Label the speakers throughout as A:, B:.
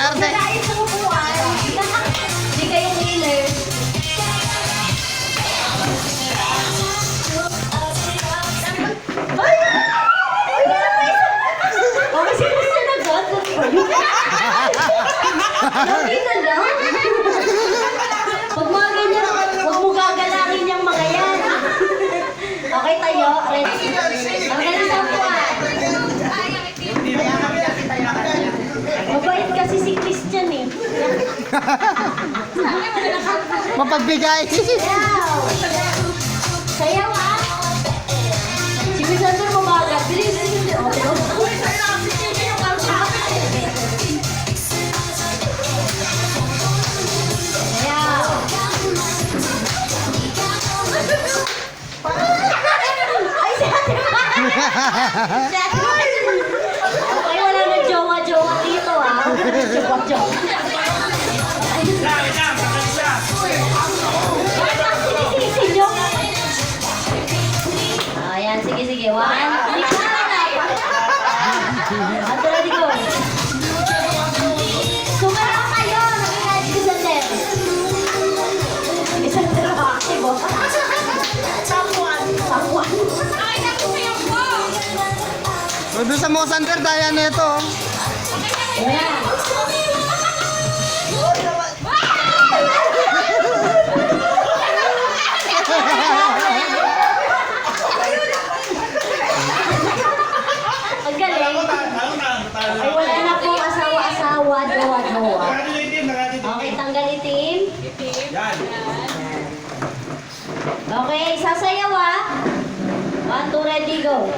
A: Arte.
B: Nagayos sa upuan. Hindi kayo cleaner. Ay! Oh, kasi gusto na agad. Lagi na lang. Pag mga ganyan, huwag mo gagalangin yung mga yan. Okay tayo. Ready? Ang galing sa upuan. Mabait kasi si Christian eh.
A: Mapagbigay.
B: Sayaw! Sayaw ah! Si Miss Andrew mabagat. Bilis, bilis. Oh, pero... Sayaw! Ay, si Ate Ma! Si Ate Ma! Okay, wala na jowa-jowa dito ah. Jowa-jowa. Sinisisi nyo? Ayan, sige, sige. One, Ate, ready go. Sumara kayo. Nakikait ko sa net. Isang active oh. Sapuan. Sapuan.
A: Doon sa mga center, daya na ito.
B: Ayan. Ang galing. Ay, wala na pong asawa-asawa, jowa-jowa. Okay, tanggal itim. Okay, sasayaw ah. 1, 2, ready, go.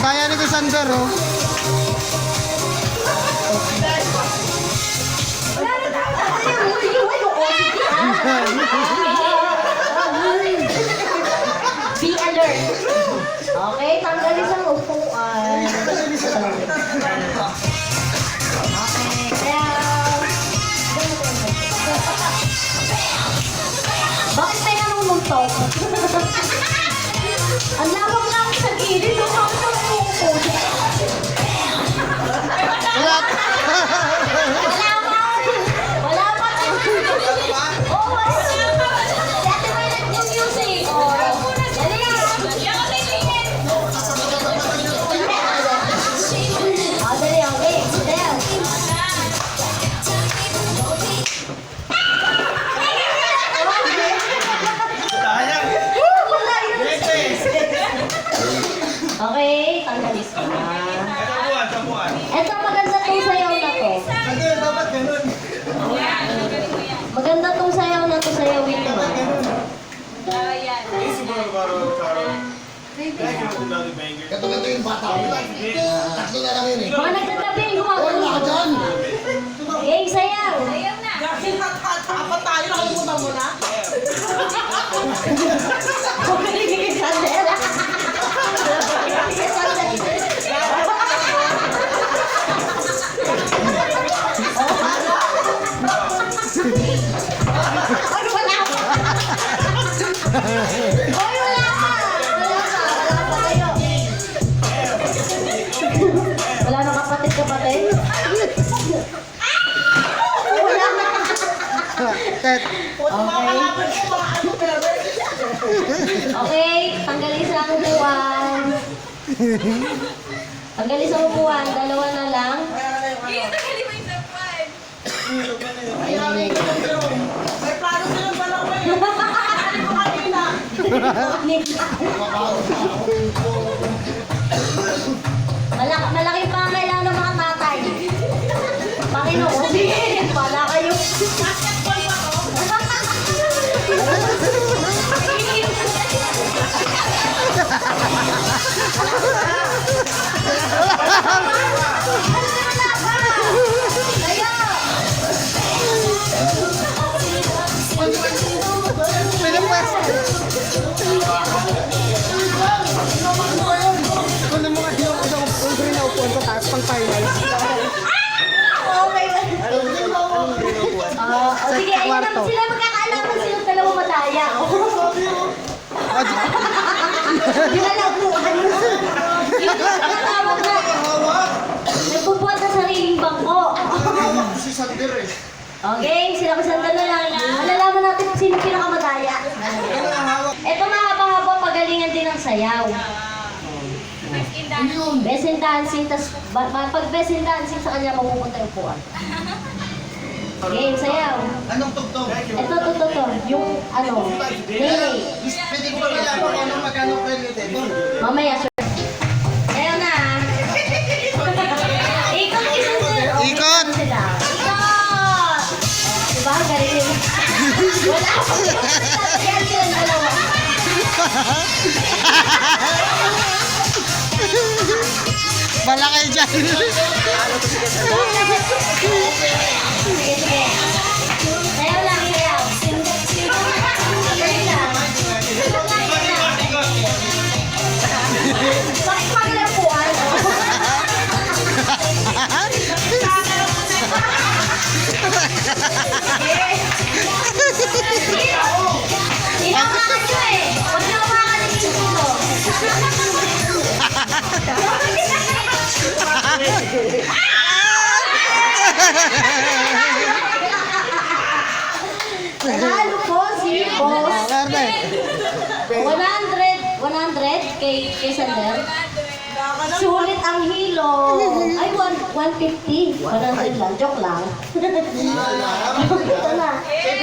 A: Daya ni Sander, oh.
B: Be alert. Okay, tanggalin sa upuan. Okay, kaya... Bakit tayo namumultok? Ang lawak lang sa gilid. Ang lawak sa upo.
A: Wala.
B: Wala pa. Wala pa. Oh, wala. Dati may nag-music. Oh, dali. Oh, dali. Okay. There. Okay, tanggalis ko na. Ito, maganda tong sayaw na to. Maganda tong sayaw na to, sayawin mo.
C: Ito yung bata. Tatlo na lang yun eh.
B: Mga nagtatabi, gumagawa.
C: Wala ka dyan.
B: Okay, sayaw.
D: Kasi apat tayo, nakalimutan mo na.
B: Kumiligig sa dela. Ay, wala pa. Ay, wala pa. Wala pa. Wala pa kayo. Wala na kapatid-kapatid? Wala na.
A: Tet.
B: Okay, tanggalin sa upuan. Tanggalin sa upuan, dalawa na lang.
D: May plano silang dalawa eh. Ano mo kanina?
B: Malaki pa ang kailangan ng mga tatay. Panginoon, sige, pala kayo.
D: Basketball ba to?
A: pang finals.
B: Okay. Sige, ayun naman sila magkakaalaman silang dalawang mata. madaya. Di ba nagbuhan mo? Yung tinatawag na, nagbubuhat sa sariling bangko.
C: Si Sander eh.
B: Okay, sila ko sandal na lang. Malalaman natin kung sino pinakamadaya. Ito mahaba-haba pagalingan din ng sayaw. Best in dancing, tas pag best in dancing sa kanya mapupunta yung puwan. Game, sayaw.
C: Anong tugtog?
B: Ito. Yung ano, relay.
C: Pwede ko ba malaman kung anong magkano credit eh?
B: Mamaya, sir. Sayaw na. Ikot, isang
A: Ikot!
B: sila. Ikot! Diba? Galing yun. Wala pa. Yan sila dalawa.
A: Bala kayo dyan.
B: Sige. Sayaw lang, sayaw. Sayaw lang. Bakit maglapuan? Inawakan nyo eh. Huwag na umakan ng ito ko. Nanalo po si Boss.
A: Verde.
B: 100 kay Sander. Sulit ang hilo. Ay, 150. 100 lang. Joke lang. Ito na.